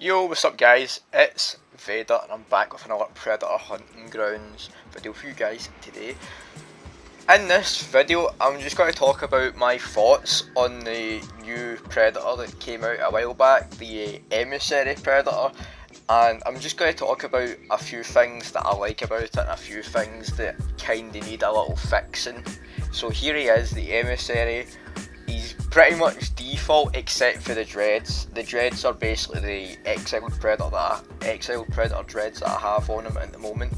Yo, what's up guys? It's Vader and I'm back with another Predator Hunting Grounds video for you guys today. In this video, I'm just going to talk about my thoughts on the new Predator that came out a while back, the Emissary Predator. And I'm just going to talk about a few things that I like about it and a few things that kinda need a little fixing. So here he is, the Emissary. He's pretty much default except for the dreads. The dreads are basically the exiled predator dreads that I have on him at the moment.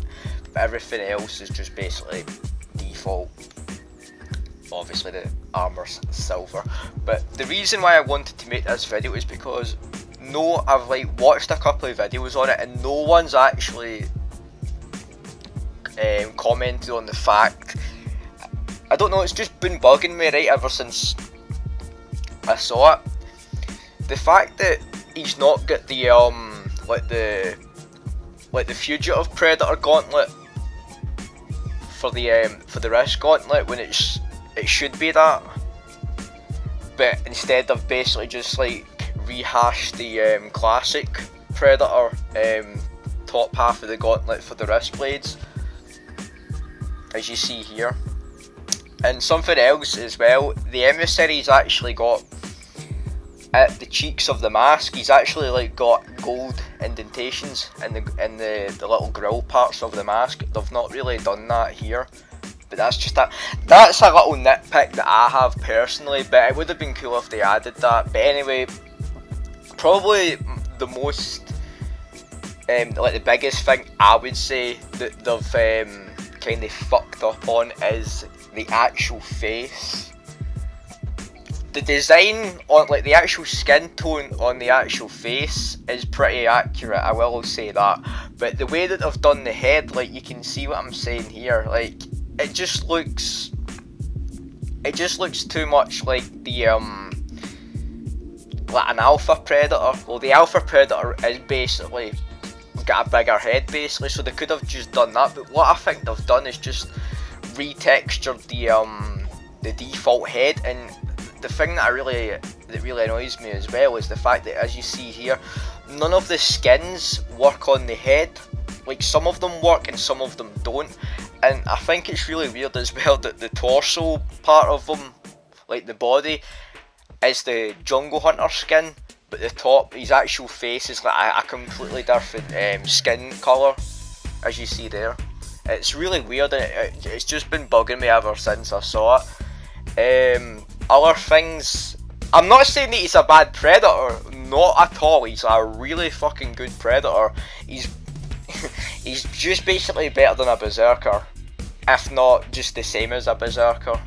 But everything else is just basically default. Obviously the armor's silver. But the reason why I wanted to make this video is because I've watched a couple of videos on it and no one's actually commented on the fact. I don't know, it's just been bugging me right ever since I saw it. The fact that he's not got the the fugitive predator gauntlet for the wrist gauntlet when it should be that, but instead of basically just rehashed the classic predator top half of the gauntlet for the wrist blades, as you see here. And something else as well, the Emissary's actually got, at the cheeks of the mask, he's actually got gold indentations in the little grill parts of the mask. They've not really done that here, but that's a little nitpick that I have personally, but it would have been cool if they added that. But anyway, probably the most, the biggest thing I would say that they've kind of fucked up on is the actual face. The design on the actual skin tone on the actual face is pretty accurate, I will say that, but the way that they've done the head, you can see what I'm saying here, it just looks too much like the like an alpha predator. Well, the alpha predator is basically got a bigger head basically, so they could have just done that, but what I think they've done is just retextured the default head. And the thing that really annoys me as well is the fact that, as you see here, none of the skins work on the head. Some of them work and some of them don't, and I think it's really weird as well that the torso part of them, the body, is the jungle hunter skin, but the top, his actual face is a completely different skin colour, as you see there. It's really weird, and it's just been bugging me ever since I saw it. Other things, I'm not saying that he's a bad predator, not at all. He's a really fucking good predator. He's just basically better than a berserker, if not just the same as a berserker.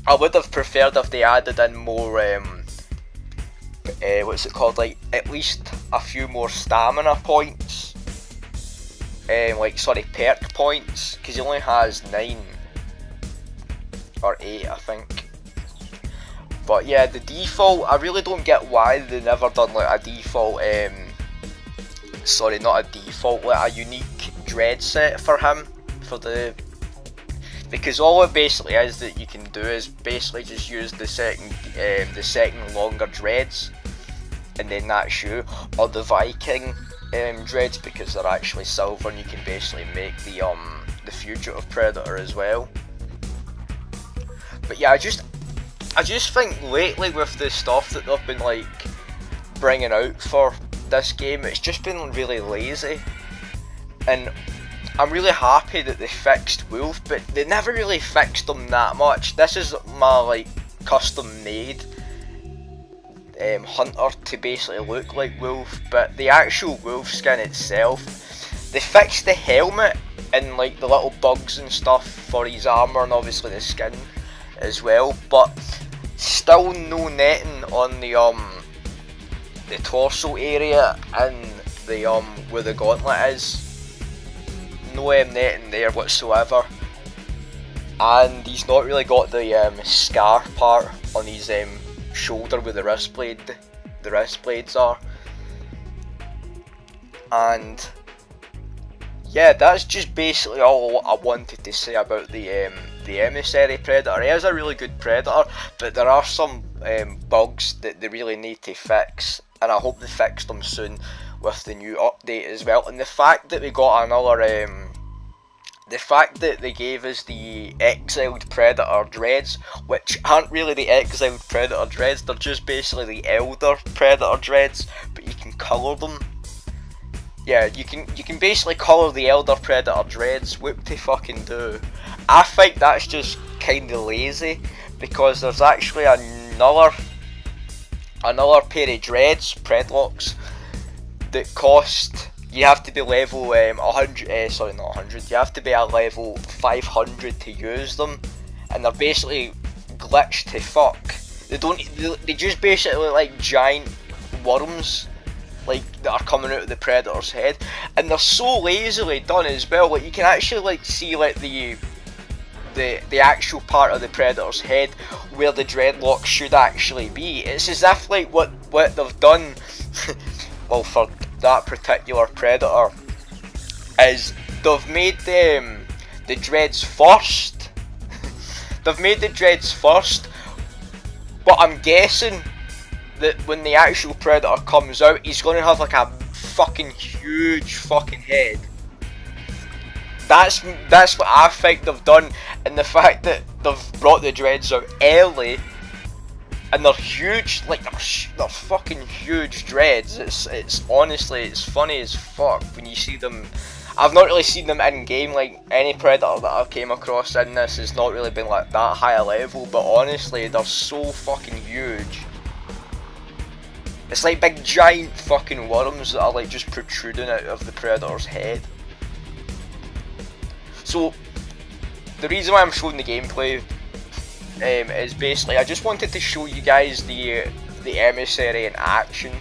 I would have preferred if they added in more, what's it called, at least a few more stamina points. Perk points, because he only has 9 or 8, I think. But yeah, the default, I really don't get why they never done a default, not a default, a unique dread set for him, because all it basically is that you can do is basically just use the second longer dreads, and then that's you, or the Viking dreads, because they're actually silver and you can basically make the fugitive predator as well. But yeah, I just think lately with the stuff that they've been bringing out for this game, it's just been really lazy, and I'm really happy that they fixed Wolf, but they never really fixed them that much. This is my custom made hunter to basically look like Wolf, but the actual Wolf skin itself, they fixed the helmet and the little bugs and stuff for his armor, and obviously the skin as well, but still no netting on the torso area and the where the gauntlet is. No netting there whatsoever, and he's not really got the scar part on his shoulder where the wrist blades are. And yeah, that's just basically all I wanted to say about the Emissary Predator. He is a really good predator, but there are some bugs that they really need to fix, and I hope they fix them soon with the new update as well. And the fact that we got another, the fact that they gave us the exiled predator dreads, which aren't really the exiled predator dreads, they're just basically the elder predator dreads, but you can colour them. Yeah, you can basically colour the elder predator dreads. Whoop they fucking do. I think that's just kinda lazy, because there's actually another pair of dreads, predlocks, that cost, you have to be level 100, sorry not 100, you have to be at level 500 to use them, and they're basically glitched to fuck. They just basically look like giant worms, like, that are coming out of the predator's head, and they're so lazily done as well. Like, you can actually like see like the actual part of the predator's head where the dreadlocks should actually be. It's as if like what they've done well, for that particular predator, is they've made the dreads first. They've made the dreads first, but I'm guessing that when the actual predator comes out, he's gonna have like a fucking huge fucking head. That's what I think they've done, and the fact that they've brought the dreads out early, and they're huge, like they're fucking huge dreads. It's honestly, it's funny as fuck when you see them. I've not really seen them in game. Like, any predator that I've came across in this has not really been like that high a level, but honestly, they're so fucking huge. It's like big giant fucking worms that are like just protruding out of the predator's head. So the reason why I'm showing the gameplay is basically I just wanted to show you guys the Emissary in action.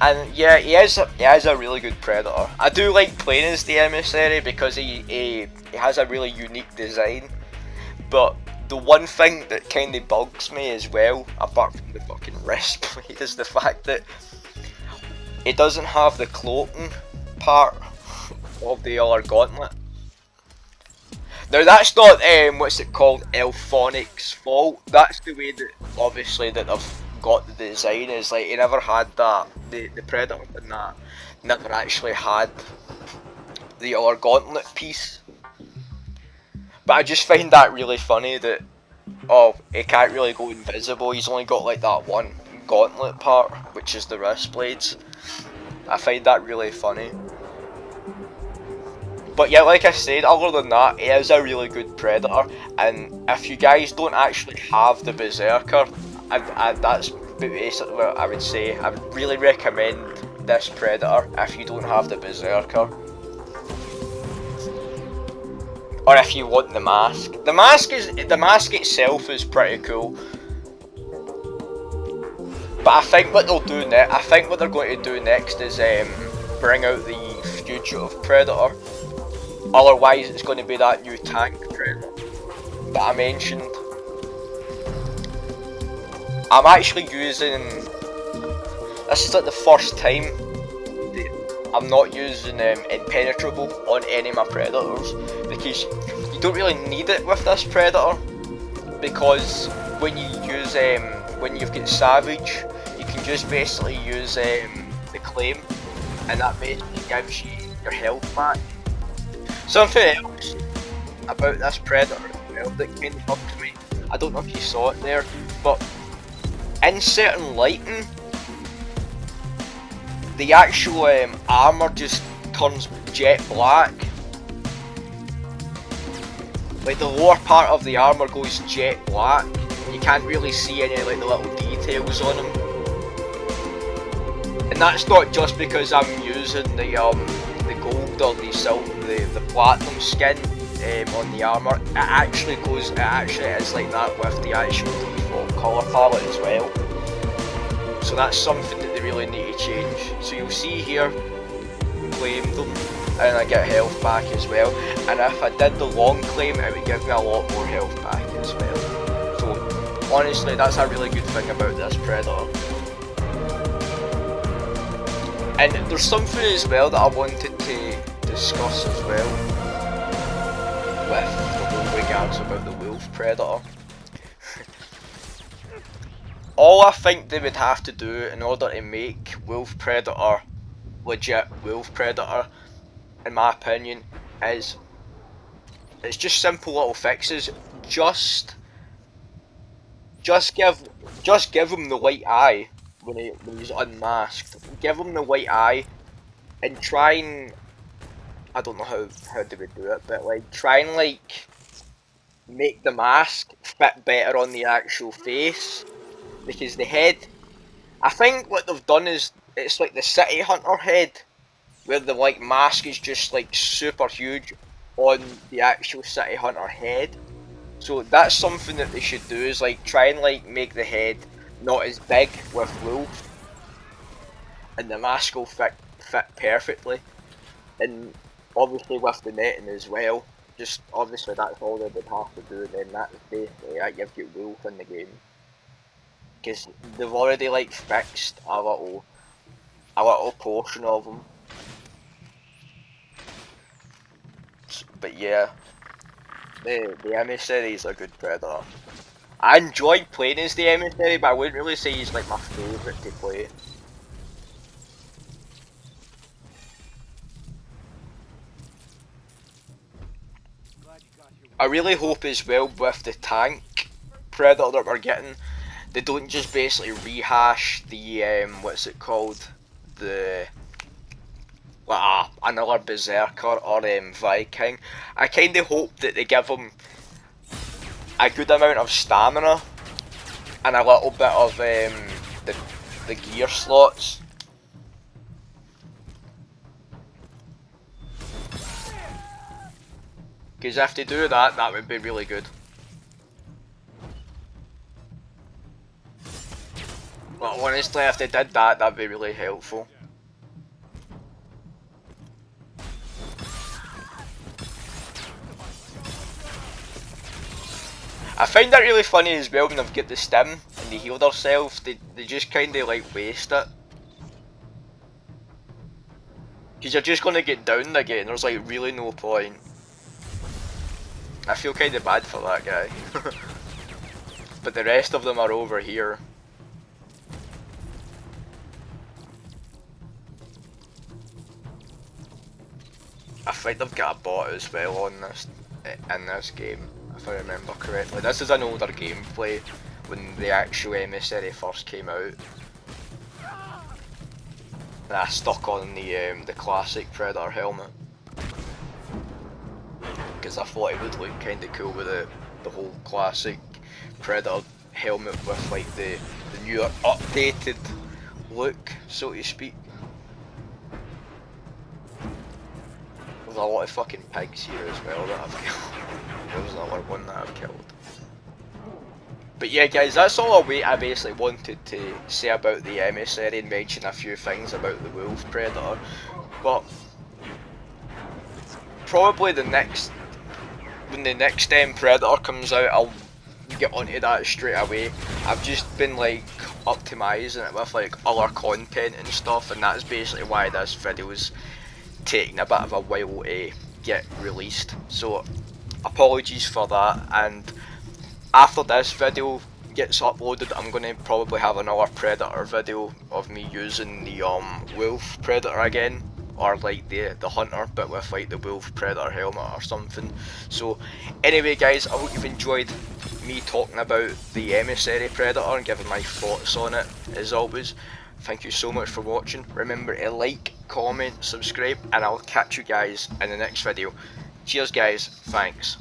And yeah, he is a really good predator. I do like playing as the Emissary because he has a really unique design. But the one thing that kind of bugs me as well, apart from the fucking wrist blade, is the fact that it doesn't have the cloaking part of the other gauntlet. Now that's not what's it called, Elphonic's fault. That's the way that obviously that they've got the design. Is like he never had that. The predator in that never actually had the other gauntlet piece. But I just find that really funny that, oh, he can't really go invisible, he's only got like that one gauntlet part, which is the wrist blades. I find that really funny. But yeah, like I said, other than that, he is a really good predator, and if you guys don't actually have the Berserker, that's basically what I would say. I would really recommend this predator if you don't have the Berserker. Or if you want the mask. The mask itself is pretty cool. But I think what they'll do next, I think what they're going to do next is bring out the fugitive predator. Otherwise, it's going to be that new tank predator that I mentioned. I'm actually using. This is like the first time I'm not using impenetrable on any of my predators, because you don't really need it with this predator, because when you use when you've got savage, you can just basically use the claim, and that basically gives you your health back. Something else about this predator as well that kind of bugged me, I don't know if you saw it there, but in certain lighting, the actual armour just turns jet black. Like the lower part of the armour goes jet black. You can't really see any like the little details on them. And that's not just because I'm using the gold or the silver, the platinum skin on the armour. It actually is like that with the actual default colour palette as well. So that's something that they really need to change. So you'll see here, claim them, and I get health back as well. And if I did the long claim, it would give me a lot more health back as well. So honestly, that's a really good thing about this predator. And there's something as well that I wanted to discuss as well with the whole regards about the wolf predator. all I think they would have to do in order to make Wolf Predator legit Wolf Predator, in my opinion, is it's just simple little fixes. Just give him the white eye when he's unmasked. Give him the white eye and try and, I don't know how they would do it, but like try and like make the mask fit better on the actual face, because the head, I think what they've done is it's like the City Hunter head, where the like mask is just like super huge on the actual City Hunter head. So that's something that they should do, is like try and like make the head not as big with Wolf, and the mask will fit perfectly. And obviously with the netting as well, just obviously that's all they would have to do, and then that's basically that gives you Wolf in the game. Because they've already like fixed a little portion of them. But yeah, the Emissary is a good Predator. I enjoyed playing as the Emissary, but I wouldn't really say he's like my favourite to play. I really hope as well with the tank Predator that we're getting, they don't just basically rehash the what's it called, the another Berserker or Viking. I kind of hope that they give him a good amount of stamina and a little bit of the gear slots. Because if they do that, that would be really good. Well, honestly, if they did that, that'd be really helpful. I find that really funny as well when they've got the stim and they heal themselves, they just kinda like waste it. Because you're just gonna get downed again, there's like really no point. I feel kinda bad for that guy. But the rest of them are over here. I think they've got a bot as well on this, in this game, if I remember correctly. This is an older gameplay when the actual Emissary first came out. And I stuck on the classic Predator helmet, because I thought it would look kinda cool with the whole classic Predator helmet with like the newer updated look, so to speak. There's a lot of fucking pigs here as well that I've killed. There was another one that I've killed. But yeah guys, that's all I basically wanted to say about the Emissary, and mention a few things about the Wolf Predator. But probably when the next Predator comes out, I'll get onto that straight away. I've just been like optimising it with like other content and stuff, and that's basically why this video's taking a bit of a while to get released. So apologies for that, and after this video gets uploaded, I'm going to probably have another Predator video of me using the Wolf Predator again, or like the Hunter but with like the Wolf Predator helmet or something. So anyway guys, I hope you've enjoyed me talking about the Emissary Predator and giving my thoughts on it. As always, thank you so much for watching. Remember to like, comment, subscribe, and I'll catch you guys in the next video. Cheers guys, thanks.